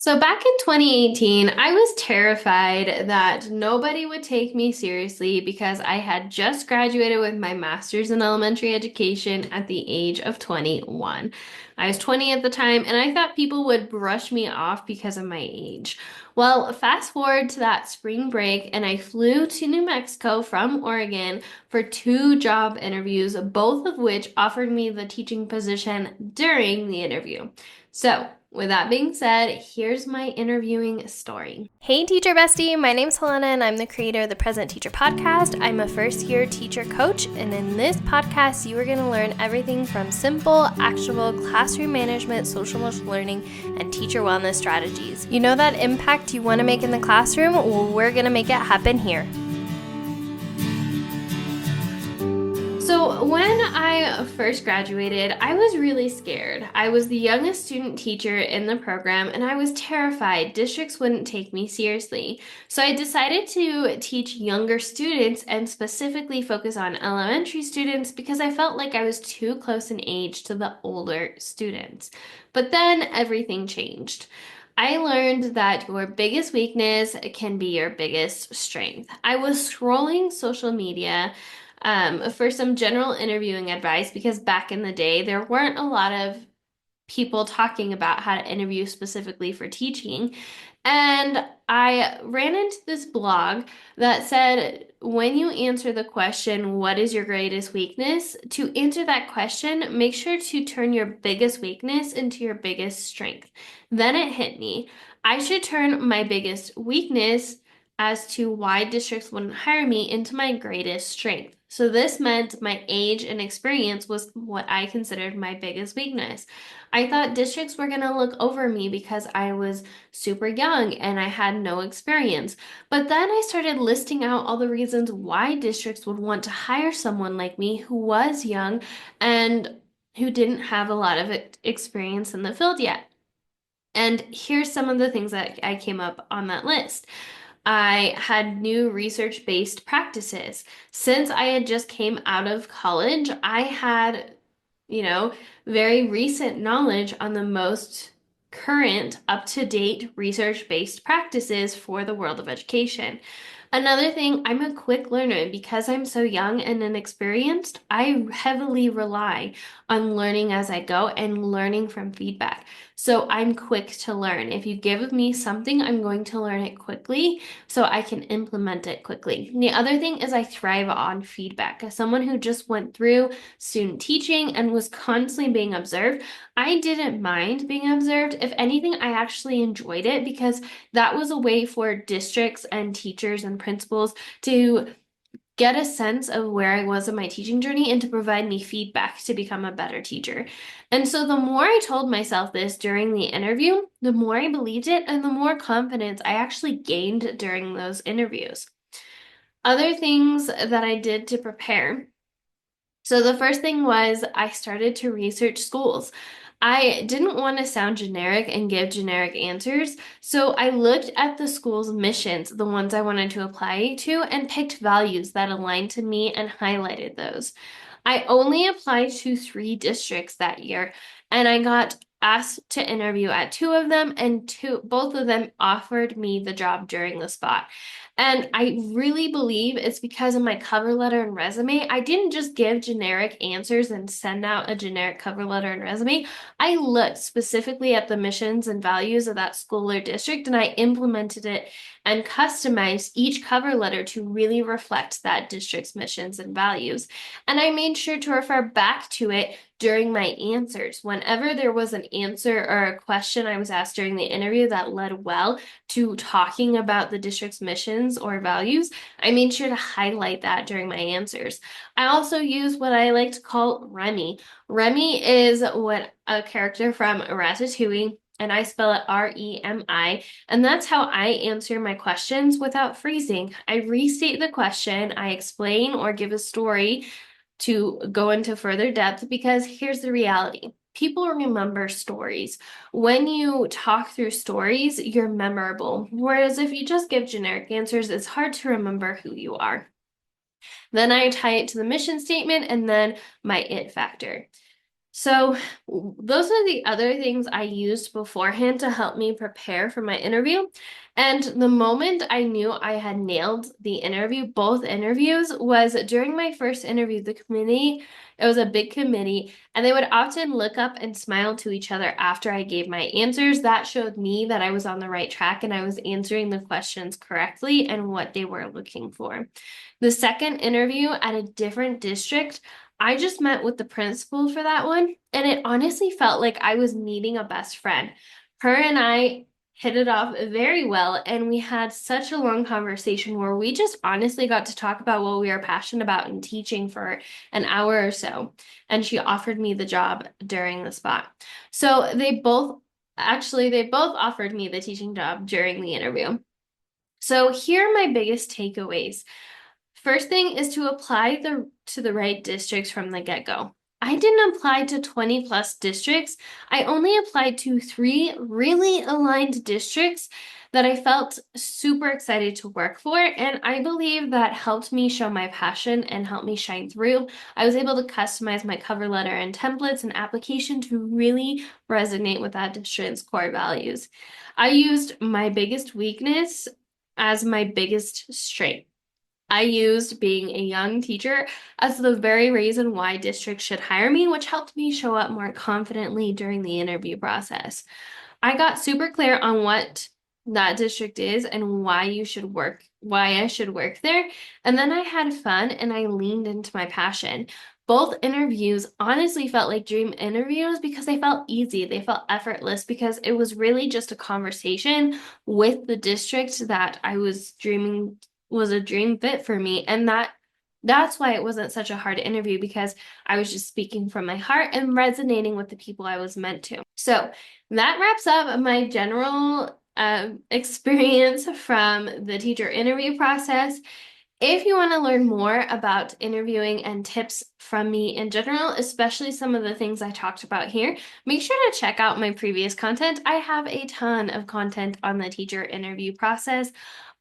So back in 2018, I was terrified that nobody would take me seriously because I had just graduated with my master's in elementary education at the age of 21. I was 20 at the time, and I thought people would brush me off because of my age. Well, fast forward to that spring break, and I flew to New Mexico from Oregon for two job interviews, both of which offered me the teaching position during the interview. So, with that being said, here's my interviewing story. Hey, teacher bestie. My name's Helena, and I'm the creator of the Present Teacher Podcast. I'm a first year teacher coach, and in this podcast, you are going to learn everything from simple, actionable classroom management, social emotional learning, and teacher wellness strategies. You know that impact you want to make in the classroom? Well, we're going to make it happen here. So, when I first graduated, I was really scared. I was the youngest student teacher in the program, and I was terrified districts wouldn't take me seriously. So, I decided to teach younger students and specifically focus on elementary students because I felt like I was too close in age to the older students. But then everything changed. I learned that your biggest weakness can be your biggest strength. I was scrolling social media for some general interviewing advice because back in the day, there weren't a lot of people talking about how to interview specifically for teaching. And I ran into this blog that said, when you answer the question, what is your greatest weakness? To answer that question, make sure to turn your biggest weakness into your biggest strength. Then it hit me. I should turn my biggest weakness as to why districts wouldn't hire me into my greatest strength. So this meant my age and experience was what I considered my biggest weakness. I thought districts were going to look over me because I was super young and I had no experience. But then I started listing out all the reasons why districts would want to hire someone like me who was young and who didn't have a lot of experience in the field yet. And here's some of the things that I came up on that list. I had new research-based practices. Since I had just came out of college, I had, you know, very recent knowledge on the most current, up-to-date research-based practices for the world of education. Another thing, I'm a quick learner because I'm so young and inexperienced. I heavily rely on learning as I go and learning from feedback. So I'm quick to learn. If you give me something, I'm going to learn it quickly so I can implement it quickly. The other thing is I thrive on feedback. As someone who just went through student teaching and was constantly being observed, I didn't mind being observed. If anything, I actually enjoyed it because that was a way for districts and teachers and principals to get a sense of where I was in my teaching journey and to provide me feedback to become a better teacher. And so the more I told myself this during the interview, the more I believed it and the more confidence I actually gained during those interviews. Other things that I did to prepare. So the first thing was I started to research schools. I didn't want to sound generic and give generic answers, so I looked at the school's missions, the ones I wanted to apply to, and picked values that aligned to me and highlighted those. I only applied to three districts that year, and I got asked to interview at two of them, and both of them offered me the job during the spot. And I really believe it's because of my cover letter and resume. I didn't just give generic answers and send out a generic cover letter and resume. I looked specifically at the missions and values of that school or district and I implemented it and customized each cover letter to really reflect that district's missions and values. And I made sure to refer back to it during my answers. Whenever there was an answer or a question I was asked during the interview that led well to talking about the district's missions or values, I made sure to highlight that during my answers. I also use what I like to call Remy. Remy is what a character from Ratatouille, and I spell it Remi, and that's how I answer my questions without freezing. I restate the question, I explain or give a story to go into further depth because here's the reality. People remember stories. When you talk through stories, you're memorable. Whereas if you just give generic answers, it's hard to remember who you are. Then I tie it to the mission statement and then my it factor. So, those are the other things I used beforehand to help me prepare for my interview. And the moment I knew I had nailed the interview, both interviews, was during my first interview. The committee, it was a big committee, and they would often look up and smile to each other after I gave my answers. That showed me that I was on the right track and I was answering the questions correctly and what they were looking for. The second interview at a different district, I just met with the principal for that one, and it honestly felt like I was meeting a best friend. Her and I hit it off very well, and we had such a long conversation where we just honestly got to talk about what we are passionate about in teaching for an hour or so. And she offered me the job during the spot. So they both offered me the teaching job during the interview. So here are my biggest takeaways. First thing is to apply to the right districts from the get-go. I didn't apply to 20 plus districts. I only applied to three really aligned districts that I felt super excited to work for. And I believe that helped me show my passion and helped me shine through. I was able to customize my cover letter and templates and application to really resonate with that district's core values. I used my biggest weakness as my biggest strength. I used being a young teacher as the very reason why districts should hire me, which helped me show up more confidently during the interview process. I got super clear on what that district is and why I should work there. And then I had fun and I leaned into my passion. Both interviews honestly felt like dream interviews because they felt easy. They felt effortless because it was really just a conversation with the district that I was dreaming was a dream fit for me. And that's why it wasn't such a hard interview because I was just speaking from my heart and resonating with the people I was meant to. So that wraps up my general experience from the teacher interview process. If you want to learn more about interviewing and tips from me in general, especially some of the things I talked about here, make sure to check out my previous content. I have a ton of content on the teacher interview process.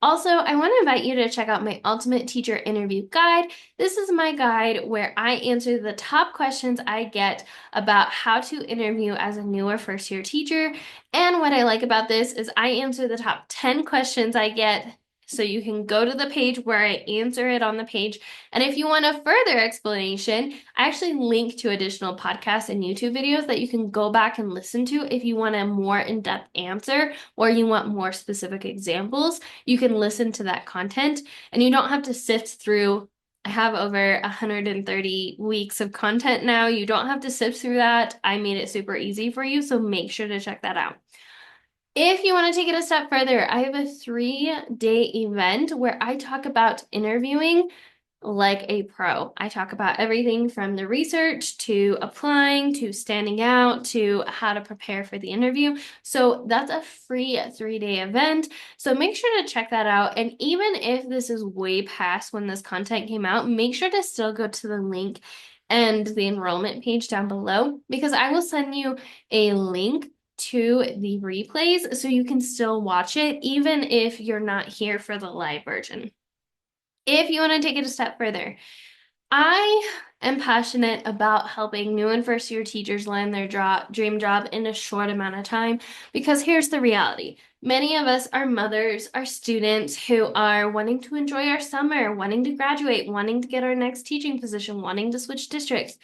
Also, I want to invite you to check out my Ultimate Teacher Interview Guide. This is my guide where I answer the top questions I get about how to interview as a new or first year teacher. And what I like about this is I answer the top 10 questions I get, so you can go to the page where I answer it on the page. And if you want a further explanation, I actually link to additional podcasts and YouTube videos that you can go back and listen to if you want a more in-depth answer or you want more specific examples. You can listen to that content and you don't have to sift through. I have over 130 weeks of content now. You don't have to sift through that. I made it super easy for you, so make sure to check that out. If you want to take it a step further, I have a 3-day event where I talk about interviewing like a pro. I talk about everything from the research to applying to standing out to how to prepare for the interview. So that's a free 3-day event. So make sure to check that out. And even if this is way past when this content came out, make sure to still go to the link and the enrollment page down below because I will send you a link to the replays so you can still watch it even if you're not here for the live version. If you want to take it a step further, I am passionate about helping new and first year teachers land their dream job in a short amount of time because here's the reality. Many of us are mothers, are students who are wanting to enjoy our summer, wanting to graduate, wanting to get our next teaching position, wanting to switch districts.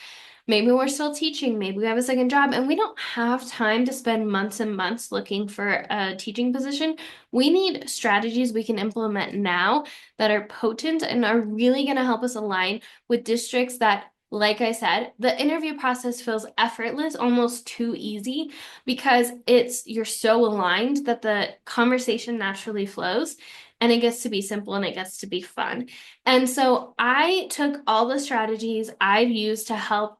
Maybe we're still teaching, maybe we have a second job, and we don't have time to spend months and months looking for a teaching position. We need strategies we can implement now that are potent and are really going to help us align with districts that, like I said, the interview process feels effortless, almost too easy, because you're so aligned that the conversation naturally flows and it gets to be simple and it gets to be fun. And so I took all the strategies I've used to help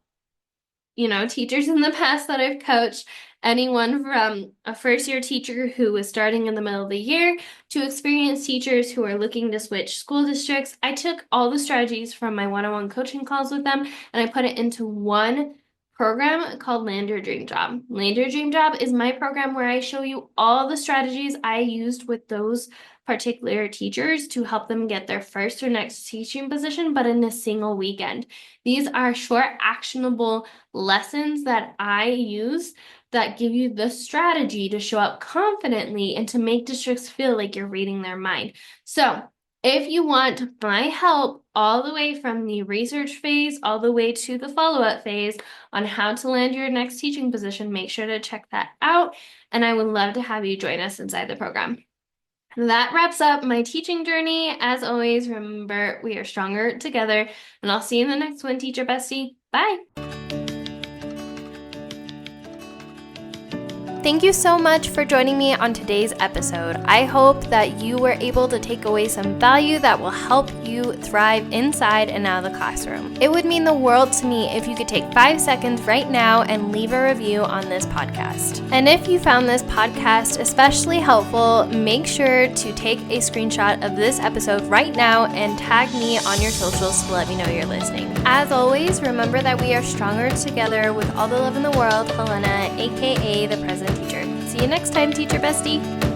teachers in the past that I've coached, anyone from a first year teacher who was starting in the middle of the year to experienced teachers who are looking to switch school districts. I took all the strategies from my one-on-one coaching calls with them and I put it into one program called Land Your Dream Job. Land Your Dream Job is my program where I show you all the strategies I used with those particular teachers to help them get their first or next teaching position, but in a single weekend. These are short, actionable lessons that I use that give you the strategy to show up confidently and to make districts feel like you're reading their mind. So, if you want my help all the way from the research phase all the way to the follow-up phase on how to land your next teaching position, make sure to check that out. And I would love to have you join us inside the program. That wraps up my teaching journey. As always, remember, we are stronger together. And I'll see you in the next one, Teacher Bestie. Bye. Thank you so much for joining me on today's episode. I hope that you were able to take away some value that will help you thrive inside and out of the classroom. It would mean the world to me if you could take 5 seconds right now and leave a review on this podcast. And if you found this podcast especially helpful, make sure to take a screenshot of this episode right now and tag me on your socials to let me know you're listening. As always, remember that we are stronger together with all the love in the world. Helena, aka the President Teacher. See you next time, Teacher Bestie.